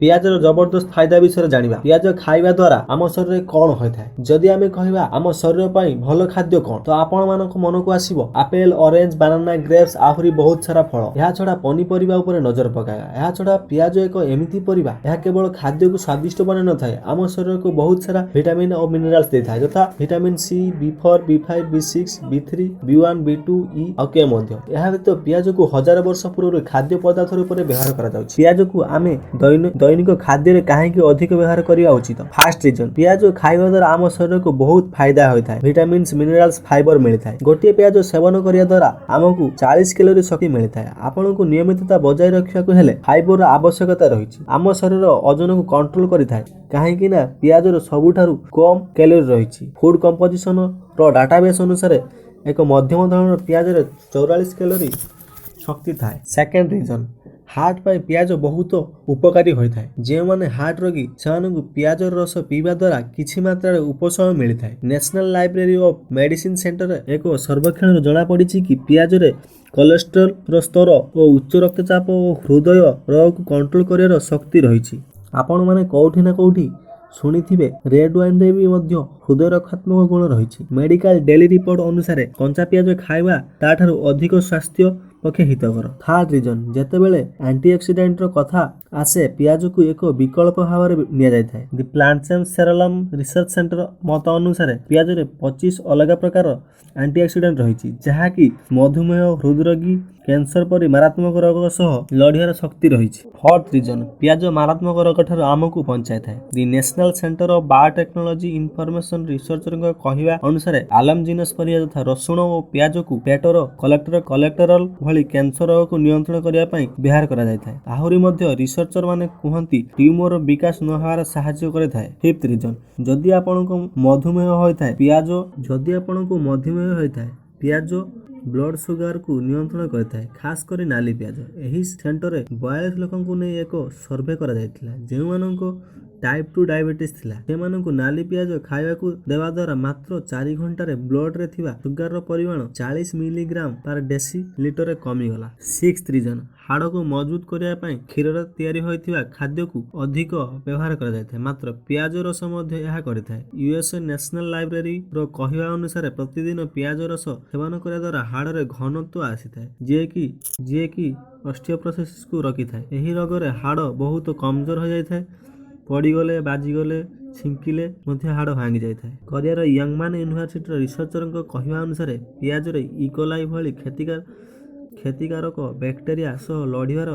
ପିଆଜର ଜବରଦସ୍ତ ଫାଇଦା ବିଷୟରେ ଜାଣିବା। ପିଆଜ ଖାଇବା ଦ୍ୱାରା ଆମ ଶରୀରରେ କ'ଣ ହୋଇଥାଏ? ଯଦି ଆମେ କହିବା ଆମ ଶରୀର ପାଇଁ ଭଲ ଖାଦ୍ୟ କ'ଣ, ତ ଆପଣମାନଙ୍କ ମନକୁ ଆସିବ ଆପେଲ, ଅରେଞ୍ଜ, ବାନାନା, ଗ୍ରେପ୍ସ, ଆହୁରି ବହୁତ ସାରା ଫଳ। ଏହା ଛଡ଼ା ପନିପରିବା ଉପରେ ନଜର ପକାଇବା। ଏହା ଛଡ଼ା ପିଆଜ ଏକ ଏମିତି ପରିବା, ଏହା କେବଳ ଖାଦ୍ୟକୁ ସ୍ୱାଦିଷ୍ଟ ବନାଇ ନଥାଏ, ଆମ ଶରୀରକୁ ବହୁତ ସାରା ଭିଟାମିନ୍ ଓ ମିନେରାଲ୍ସ ଦେଇଥାଏ, ଯଥା vitamin C, B4, B5, B6, B3, B1, B2, E ଆଉ K ମଧ୍ୟ। ଏହା ବ୍ୟତୀତ ପିଆଜକୁ ହଜାର ବର୍ଷ ପୂର୍ବରୁ ଖାଦ୍ୟ ପଦାର୍ଥ ରୂପରେ ବ୍ୟବହାର କରାଯାଉଛି। ପିଆଜକୁ ଆମେ ଦୈନିକ ଖାଦ୍ୟରେ କାହିଁକି ଅଧିକ ବ୍ୟବହାର କରିବା ଉଚିତ? ଫାର୍ଷ୍ଟ ରିଜନ୍, ପିଆଜ ଖାଇବା ଦ୍ୱାରା ଆମ ଶରୀରକୁ ବହୁତ ଫାଇଦା ହୋଇଥାଏ। ଭିଟାମିନ୍ସ, ମିନେରାଲ୍ସ, ଫାଇବର ମିଳିଥାଏ। ଗୋଟିଏ ପିଆଜ ସେବନ କରିବା ଦ୍ୱାରା ଆମକୁ 40 କ୍ୟାଲୋରି ଶକ୍ତି ମିଳିଥାଏ। ଆପଣଙ୍କୁ ନିୟମିତତା ବଜାୟ ରଖିବାକୁ ହେଲେ ଫାଇବରର ଆବଶ୍ୟକତା ରହିଛି। ଆମ ଶରୀର ଓଜନକୁ କଣ୍ଟ୍ରୋଲ କରିଥାଏ, କାହିଁକି ନା ପିଆଜର ସବୁଠାରୁ କମ୍ କ୍ୟାଲୋରି ରହିଛି। ଫୁଡ୍ କମ୍ପୋଜିସନର ଡାଟାବେସ୍ ଅନୁସାରେ ଏକ ମଧ୍ୟମ ଧରଣର ପିଆଜରେ 44 କ୍ୟାଲୋରି ଶକ୍ତି ଥାଏ। ସେକେଣ୍ଡ ରିଜନ୍, ହାର୍ଟ ପାଇଁ ପିଆଜ ବହୁତ ଉପକାରୀ ହୋଇଥାଏ। ଯେଉଁମାନେ ହାର୍ଟ ରୋଗୀ ସେମାନଙ୍କୁ ପିଆଜର ରସ ପିଇବା ଦ୍ୱାରା କିଛି ମାତ୍ରାରେ ଉପଶମ ମିଳିଥାଏ। ନ୍ୟାସନାଲ ଲାଇବ୍ରେରୀ ଅଫ୍ ମେଡିସିନ ସେଣ୍ଟରରେ ଏକ ସର୍ବେକ୍ଷଣରୁ ଜଣାପଡ଼ିଛି କି ପିଆଜରେ କୋଲେଷ୍ଟ୍ରଲର ସ୍ତର ଓ ଉଚ୍ଚ ରକ୍ତଚାପ ଓ ହୃଦୟ ରୋଗକୁ କଣ୍ଟ୍ରୋଲ କରିବାର ଶକ୍ତି ରହିଛି। ଆପଣମାନେ କୋଉଠି ନା କୋଉଠି ଶୁଣିଥିବେ ରେଡ୍ ୱାଇନରେ ବି ମଧ୍ୟ ହୃଦୟ ରକ୍ଷାତ୍ମକ ଗୁଣ ରହିଛି। ମେଡିକାଲ ଡେଲି ରିପୋର୍ଟ ଅନୁସାରେ କଞ୍ଚା ପିଆଜ ଖାଇବା ତାଠାରୁ ଅଧିକ ସ୍ୱାସ୍ଥ୍ୟ ପକ୍ଷେ ହିତକର। ଥାର୍ଡ ରିଜନ୍, ଯେତେବେଳେ ଆଣ୍ଟିଅକ୍ସିଡାଣ୍ଟର କଥା ଆସେ ପିଆଜକୁ ଏକ ବିକଳ୍ପ ଭାବରେ ନିଆଯାଇଥାଏ। ଦି ପ୍ଲାଣ୍ଟସେମ୍ ସେରଲମ୍ ରିସର୍ଚ୍ଚ ସେଣ୍ଟର ମତ ଅନୁସାରେ ପିଆଜରେ 25 ଅଲଗା ପ୍ରକାର ଆଣ୍ଟିଅକ୍ସିଡାଣ୍ଟ ରହିଛି, ଯାହାକି ମଧୁମେହ, ହୃଦରୋଗୀ, କ୍ୟାନ୍ସର ପରି ମାରାତ୍ମକ ରୋଗ ସହ ଲଢ଼ିବାର ଶକ୍ତି ରହିଛି। ଫୋର୍ଥ ରିଜନ୍, ପିଆଜ ମାରାତ୍ମକ ରୋଗଠାରୁ ଆମକୁ ବଞ୍ଚାଇଥାଏ। The national centre of biotechnology information ରିସର୍ଚ୍ଚରଙ୍କ କହିବା ଅନୁସାରେ ଆଲମଜିନସ୍ ପରିବା ଯଥା ରସୁଣ ଓ ପିଆଜକୁ ପେଟର କୋଲେଷ୍ଟରଲ ଭଳି କ୍ୟାନ୍ସର ରୋଗକୁ ନିୟନ୍ତ୍ରଣ କରିବା ପାଇଁ ବ୍ୟବହାର କରାଯାଇଥାଏ। ଆହୁରି ମଧ୍ୟ ରିସର୍ଚ୍ଚର ମାନେ କୁହନ୍ତି ଟ୍ୟୁମରର ବିକାଶ ନ ହେବାରେ ସାହାଯ୍ୟ କରିଥାଏ। ଫିଫ୍ଥ ରିଜନ୍, ଯଦି ଆପଣଙ୍କୁ ମଧୁମେହ ହୋଇଥାଏ ପିଆଜ ବ୍ଲଡ ସୁଗାରକୁ ନିୟନ୍ତ୍ରଣ କରିଥାଏ, ଖାସ୍ କରି ନାଲି ପିଆଜ। ଏହି ସେଣ୍ଟରରେ 42 ଲୋକଙ୍କୁ ନେଇ ଏକ ସର୍ଭେ କରାଯାଇଥିଲା, ଯେଉଁମାନଙ୍କ ଟାଇପ୍ 2 ଡାଇବେଟିସ୍ ଥିଲା। ସେମାନଙ୍କୁ ନାଲି ପିଆଜ ଖାଇବାକୁ ଦେବା ଦ୍ୱାରା ମାତ୍ର 4 ଘଣ୍ଟାରେ ବ୍ଲଡରେ ଥିବା ସୁଗାରର ପରିମାଣ 40 ମିଲିଗ୍ରାମ ପାର ଡେସି ଲିଟରରେ କମିଗଲା। ସିକ୍ସଥ ରିଜନ୍, ହାଡ଼କୁ ମଜବୁତ କରିବା ପାଇଁ କ୍ଷୀରରେ ତିଆରି ହୋଇଥିବା ଖାଦ୍ୟକୁ ଅଧିକ ବ୍ୟବହାର କରାଯାଇଥାଏ, ମାତ୍ର ପିଆଜ ରସ ମଧ୍ୟ ଏହା କରିଥାଏ। ୟୁଏସ୍ ନ୍ୟାସନାଲ ଲାଇବ୍ରେରୀର କହିବା ଅନୁସାରେ ପ୍ରତିଦିନ ପିଆଜ ରସ ସେବନ କରିବା ଦ୍ୱାରା ହାଡ଼ରେ ଘନତ୍ୱ ଆସିଥାଏ, ଯିଏକି ଅଷ୍ଟିଓପୋରୋସିସକୁ ରୋକିଥାଏ। ଏହି ରୋଗରେ ହାଡ଼ ବହୁତ କମଜୋର ହୋଇଯାଇଥାଏ। ପଡ଼ିଗଲେ, ବାଜିଗଲେ, ଛିଙ୍କିଲେ ମଧ୍ୟ ହାଡ଼ ଭାଙ୍ଗି ଯାଇଥାଏ। କୋରିଆର ୟଙ୍ଗମାନ ୟୁନିଭର୍ସିଟିର ରିସର୍ଚ୍ଚରଙ୍କ କହିବା ଅନୁସାରେ ପିଆଜରେ ଇକୋଲାଇ ଭଳି କ୍ଷତିକାରକ ବ୍ୟାକ୍ଟେରିଆ ସହ ଲଢ଼ିବାର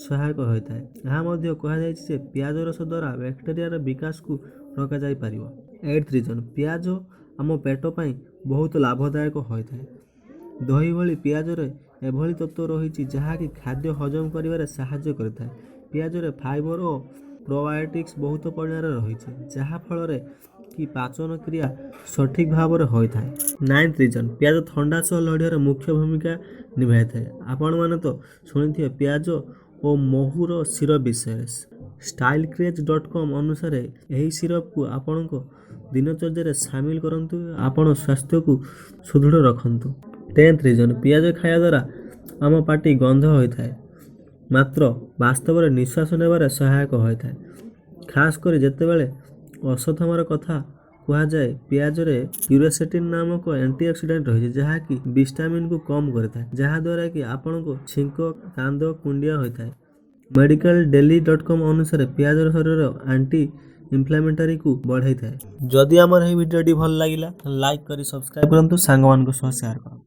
ସହାୟକ ହୋଇଥାଏ। ଏହା ମଧ୍ୟ କୁହାଯାଇଛି ଯେ ପିଆଜ ରସ ଦ୍ୱାରା ବ୍ୟାକ୍ଟେରିଆର ବିକାଶକୁ ରୋକାଯାଇପାରିବ। ଏଇଟ୍ଥ ରିଜନ୍, ପିଆଜ ଆମ ପେଟ ପାଇଁ ବହୁତ ଲାଭଦାୟକ ହୋଇଥାଏ। ଦହି ଭଳି ପିଆଜରେ ଏଭଳି ତତ୍ତ୍ୱ ରହିଛି ଯାହାକି ଖାଦ୍ୟ ହଜମ କରିବାରେ ସାହାଯ୍ୟ କରିଥାଏ। ପିଆଜରେ ଫାଇବର ଓ ପ୍ରୋବାୟୋଟିକ୍ସ ବହୁତ ପରିମାଣରେ ରହିଛି, ଯାହା ଫଳରେ କି ପାଚନ କ୍ରିୟା ସଠିକ୍ ଭାବରେ ହୋଇଥାଏ। ନାଇନ୍ଥ ରିଜନ୍, ପିଆଜ ଥଣ୍ଡା ସହ ଲଢ଼ିବାର ମୁଖ୍ୟ ଭୂମିକା ନିଭାଇଥାଏ। ଆପଣମାନେ ତ ଶୁଣିଥିବେ ପିଆଜ ଓ ମହୁର ସିରପ ବିଷୟରେ। ଷ୍ଟାଇଲକ୍ରେଜ.com ଅନୁସାରେ ଏହି ସିରପକୁ ଆପଣଙ୍କ ଦିନଚର୍ଯ୍ୟାରେ ସାମିଲ କରନ୍ତୁ, ଆପଣ ସ୍ୱାସ୍ଥ୍ୟକୁ ସୁଦୃଢ଼ ରଖନ୍ତୁ। ଟେନ୍ଥ ରିଜନ୍, ପିଆଜ ଖାଇବା ଦ୍ୱାରା ଆମ ପାଟି ଗନ୍ଧ ହୋଇଥାଏ, ମାତ୍ର ବାସ୍ତବରେ ନିଶ୍ୱାସ ନେବାରେ ସହାୟକ ହୋଇଥାଏ। ଖାସ୍ କରି ଯେତେବେଳେ ଅଶ୍ୱତ୍ଥମାର କଥା କୁହାଯାଏ, ପିଆଜରେ କ୍ୟୁରେସେଟିନ୍ ନାମକ ଆଣ୍ଟିଅକ୍ସିଡାଣ୍ଟ ରହିଛି, ଯାହାକି ହିଷ୍ଟାମିନକୁ କମ୍ କରିଥାଏ, ଯାହାଦ୍ୱାରା କି ଆପଣଙ୍କ ଛିଙ୍କ, କାନ୍ଦ, କୁଣ୍ଡିଆ ହୋଇଥାଏ। ମେଡିକାଲଡେଲି.com ଅନୁସାରେ ପିଆଜ ଶରୀରର ଆଣ୍ଟି ଇନଫ୍ଲାମେଟରୀକୁ ବଢ଼ାଇଥାଏ। ଯଦି ଆମର ଏହି ଭିଡ଼ିଓଟି ଭଲ ଲାଗିଲା, ଲାଇକ୍ କରି ସବସ୍କ୍ରାଇବ୍ କରନ୍ତୁ, ସାଙ୍ଗମାନଙ୍କ ସହ ସେୟାର କରନ୍ତୁ।